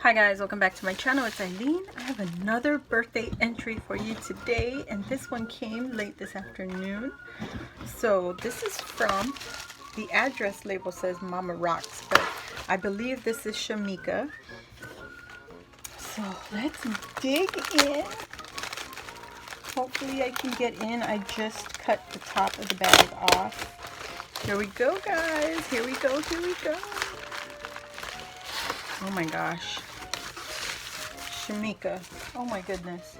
Hi guys, welcome back to my channel. It's Eileen. I have another birthday entry for you today, and this one came late this afternoon. So this is from, the address label says Mama Rocks, but I believe this is Shamika. So let's dig in. Hopefully I can get in. I just cut the top of the bag off. Here we go, guys. Here we go, here we go. Oh my gosh. Shamika. Oh my goodness.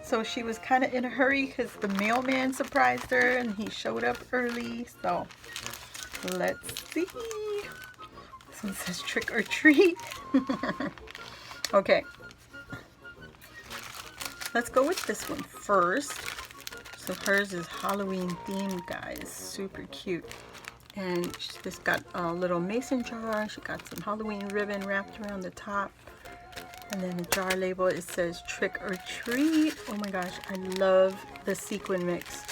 So she was kind of in a hurry because the mailman surprised her and he showed up early. So let's see. This one says trick or treat. Okay. Let's go with this one first. So hers is Halloween themed, guys. Super cute. And she's just got a little mason jar. She got some Halloween ribbon wrapped around the top. And then the jar label, it says trick or treat. Oh my gosh, I love the sequin mix.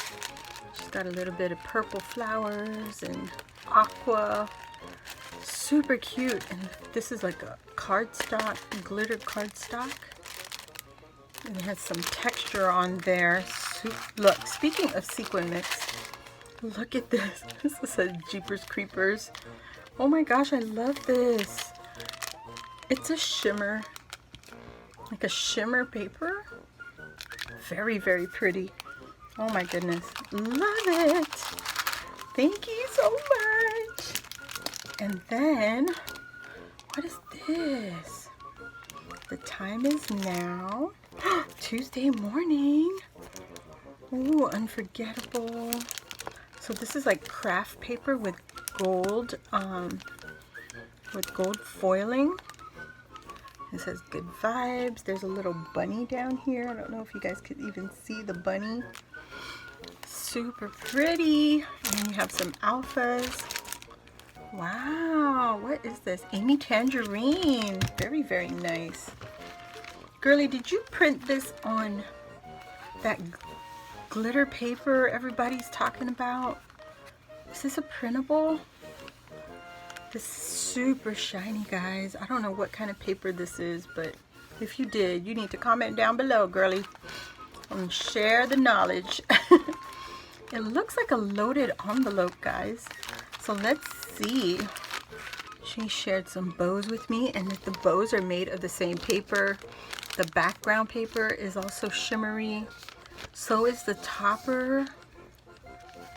She's got a little bit of purple flowers and aqua. Super cute. And this is like a cardstock, glitter cardstock. And it has some texture on there. Look, speaking of sequin mix, look at this. This is a Jeepers Creepers. Oh my gosh, I love this. It's a shimmer. Like a shimmer paper. Very, very pretty. Oh my goodness. Love it. Thank you so much. And then, what is this? The time is now Tuesday morning. Ooh, unforgettable. So this is like craft paper with gold foiling. It says good vibes. There's a little bunny down here. I don't know if you guys could even see the bunny. Super pretty. And then you have some alphas. Wow, what is this? Amy Tangerine. Very, very nice. Girly, did you print this on that glitter paper everybody's talking about? Is this a printable? This is super shiny, guys. I don't know what kind of paper this is, but if you did, you need to comment down below, girly, and share the knowledge. It looks like a loaded envelope, guys. So let's see. She shared some bows with me, and the bows are made of the same paper. The background paper is also shimmery. So is the topper.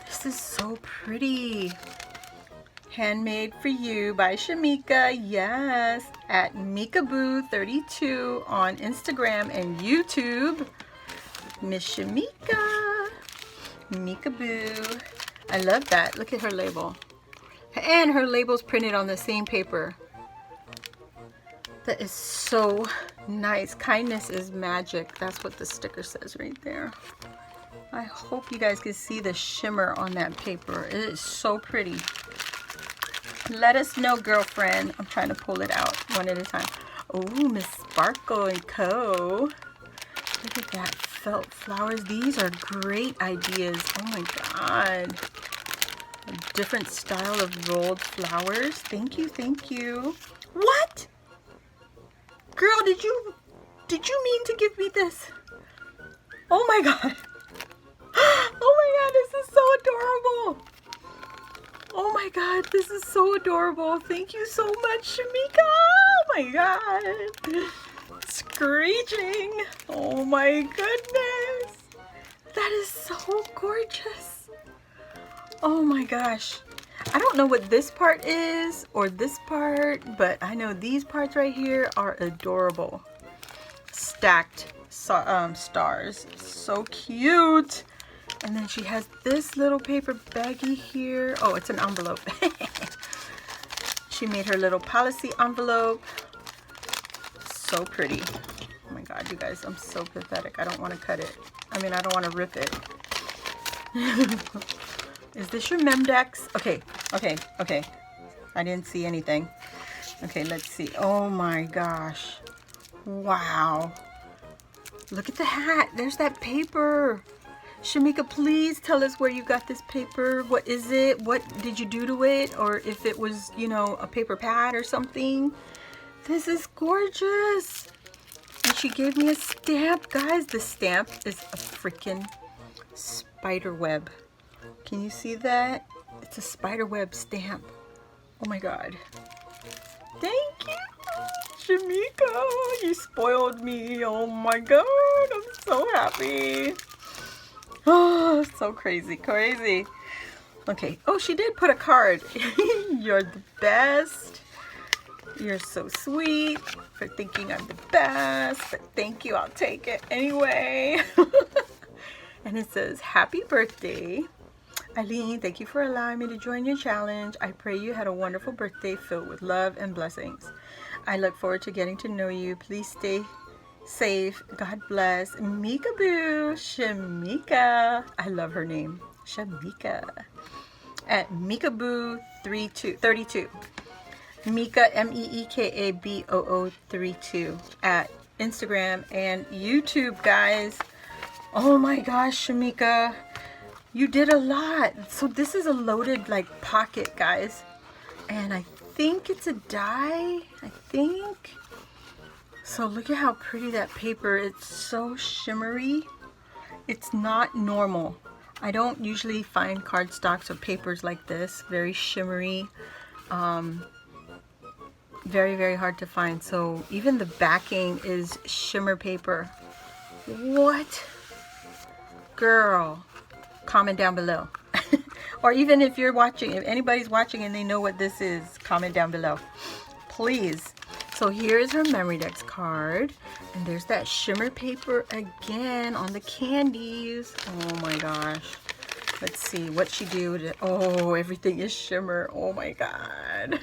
This is so pretty. Handmade for you by Shamika. Yes, at Mikaboo32 on Instagram and YouTube. Miss Shamika. Mikaboo. I love that. Look at her label. And her label's printed on the same paper. That is so nice. Kindness is magic. That's what the sticker says right there. I hope you guys can see the shimmer on that paper. It is so pretty. Let us know, girlfriend. I'm trying to pull it out one at a time. Oh, Miss Sparkle and Co. Look at that felt flowers. These are great ideas. Oh my God. A different style of rolled flowers. Thank you, thank you. What? Girl, did you mean to give me this? Oh my God. Oh my God, this is so adorable. Oh my God, this is so adorable. Thank you so much, Shamika. Oh my God. Screeching. Oh my goodness. That is so gorgeous. Oh my gosh. I don't know what this part is or this part, but I know these parts right here are adorable. Stacked stars. So cute. And then she has this little paper baggie here. Oh, it's an envelope. She made her little policy envelope. So pretty. Oh my God, you guys, I'm so pathetic. I don't want to cut it. I mean, I don't want to rip it. Is this your Memdex? Okay, okay, okay. I didn't see anything. Okay, let's see. Oh my gosh. Wow. Look at the hat. There's that paper. Shamika, please tell us where you got this paper. What is it? What did you do to it? Or if it was, you know, a paper pad or something. This is gorgeous. And she gave me a stamp, guys. The stamp is a freaking spider web. Can you see that? It's a spider web stamp. Oh my God. Thank you, Shamika. You spoiled me. Oh my God. I'm so happy. Oh, so crazy, crazy. Okay. Oh, she did put a card. You're the best. You're so sweet for thinking I'm the best. But thank you. I'll take it anyway. And it says, happy birthday. Eileen, thank you for allowing me to join your challenge. I pray you had a wonderful birthday filled with love and blessings. I look forward to getting to know you. Please stay safe. God bless. Mika Boo. Shamika. I love her name. Shamika. At Mika Boo 32. Mika, MEEKABOO 32 at Instagram and YouTube, guys. Oh my gosh, Shamika, you did a lot. So this is a loaded like pocket, guys, and I think it's a die. I think so. Look at how pretty that paper. It's so shimmery. It's not normal. I don't usually find cardstocks or papers like this, very shimmery. Very, very hard to find. So even the backing is shimmer paper. What? Girl, comment down below. Or even if you're watching, if anybody's watching and they know what this is, comment down below, please. So here's her Memorydex card, and there's that shimmer paper again on the candies. Oh my gosh. Let's see what she do to, oh, everything is shimmer. Oh my God.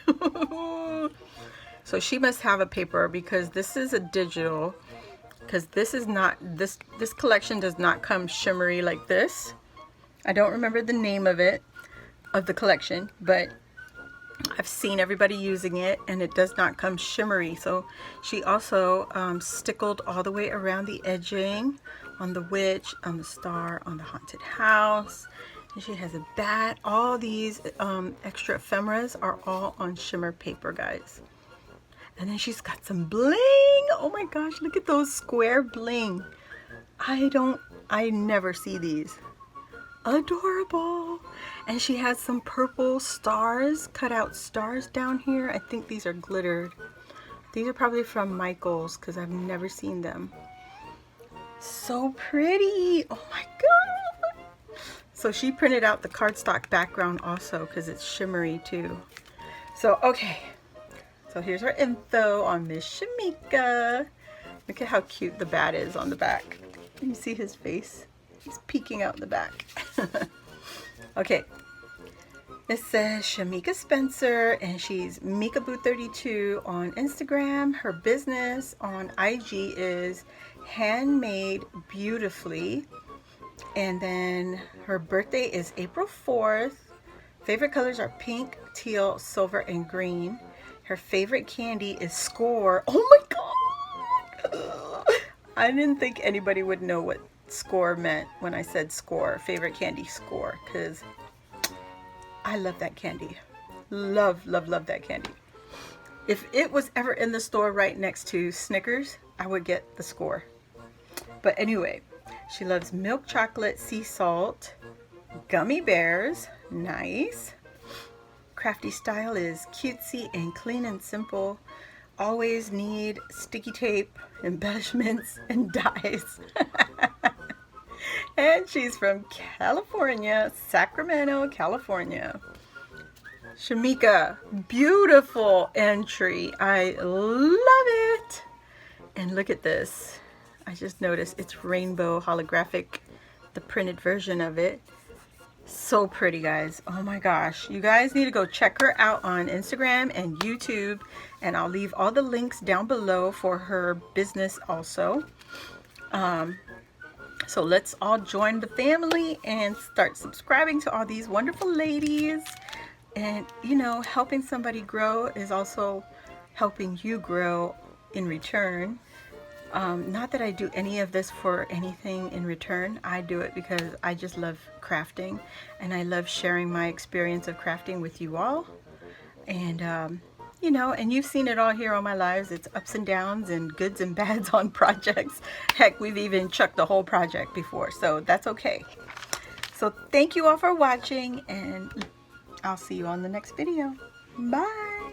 So she must have a paper, because this is a digital, because this is not, this collection does not come shimmery like this. I don't remember the name of it, of the collection, but I've seen everybody using it and it does not come shimmery. So she also stickled all the way around the edging on the witch, on the star, on the haunted house. And she has a bat. All these extra ephemeras are all on shimmer paper, guys. And then she's got some bling. Oh my gosh, look at those square bling. I never see these. Adorable. And she has some purple stars, cut out stars down here. I think these are glittered. These are probably from Michaels, because I've never seen them. So pretty. Oh my God. So she printed out the cardstock background also, because it's shimmery too. So, okay. So here's our info on Miss Shamika. Look at how cute the bat is on the back. Can you see his face? He's peeking out the back. Okay. It says Shamika Spencer, and she's Mikaboo32 on Instagram. Her business on IG is Handmade Beautifully. And then her birthday is April 4th. Favorite colors are pink, teal, silver, and green. Her favorite candy is Score. Oh my God! I didn't think anybody would know what Score meant when I said Score. Favorite candy, Score. Because I love that candy. Love, love, love that candy. If it was ever in the store right next to Snickers, I would get the Score. But anyway, she loves milk chocolate, sea salt, gummy bears. Nice. Crafty style is cutesy and clean and simple. Always need sticky tape, embellishments, and dies. And she's from California, Sacramento, California. Shamika, beautiful entry. I love it. And look at this. I just noticed it's rainbow holographic, the printed version of it. So pretty, guys. Oh my gosh, you guys need to go check her out on Instagram and YouTube, and I'll leave all the links down below for her business also. So let's all join the family and start subscribing to all these wonderful ladies. And you know, helping somebody grow is also helping you grow in return. Not that I do any of this for anything in return. I do it because I just love crafting, and I love sharing my experience of crafting with you all. And You know, and you've seen it all here on my lives. It's ups and downs and goods and bads on projects. Heck, we've even chucked the whole project before, so that's okay. So thank you all for watching, and I'll see you on the next video. Bye.